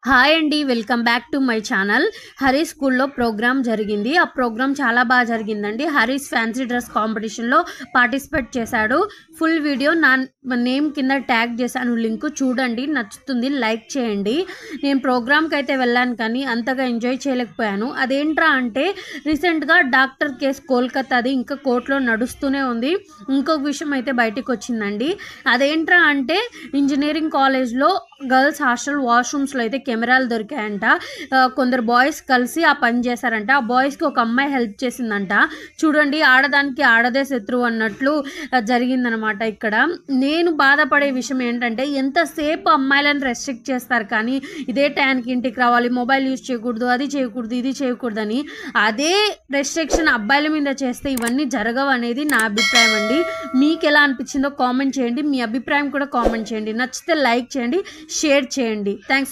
Hi అండి, welcome back to my channel. Harish స్కూల్లో programme జరిగింది. ఆ ప్రోగ్రామ్ చాలా బాగా జరిగిందండి. హరీష్ ఫ్యాన్సీ డ్రెస్ కాంపిటీషన్లో పార్టిసిపేట్ చేశాడు. ఫుల్ వీడియో నా నేమ్ కింద ట్యాగ్ చేశాను, లింక్ చూడండి, నచ్చుతుంది, లైక్ చేయండి. నేను ప్రోగ్రామ్కి అయితే వెళ్ళాను కానీ అంతగా ఎంజాయ్ చేయలేకపోయాను. అదేంట్రా అంటే రీసెంట్గా డాక్టర్ కేస్ కోల్కతాది ఇంకా కోర్టులో నడుస్తూనే ఉంది. ఇంకొక విషయం అయితే బయటకు వచ్చిందండి. అదేంట్రా అంటే ఇంజనీరింగ్ కాలేజ్లో గర్ల్స్ హాస్టల్ వాష్రూమ్స్లో అయితే కెమెరాలు దొరికాయంట. కొందరు బాయ్స్ కలిసి ఆ పని చేశారంట. ఆ బాయ్స్కి ఒక అమ్మాయి హెల్ప్ చేసిందంట. చూడండి, ఆడదానికి ఆడదే శత్రువు అన్నట్లు జరిగిందనమాట. ఇక్కడ నేను బాధపడే విషయం ఏంటంటే ఎంతసేపు అమ్మాయిలను రెస్ట్రిక్ట్ చేస్తారు కానీ ఇదే టైంకి ఇంటికి రావాలి, మొబైల్ యూజ్ చేయకూడదు, అది చేయకూడదు, ఇది చేయకూడదని. అదే రెస్ట్రిక్షన్ అబ్బాయిల మీద చేస్తే ఇవన్నీ జరగవు అనేది నా అభిప్రాయం అండి. మీకు ఎలా అనిపించిందో కామెంట్ చేయండి. మీ అభిప్రాయం కూడా కామెంట్ చేయండి. నచ్చితే లైక్ చేయండి, షేర్ చేయండి. థ్యాంక్స్.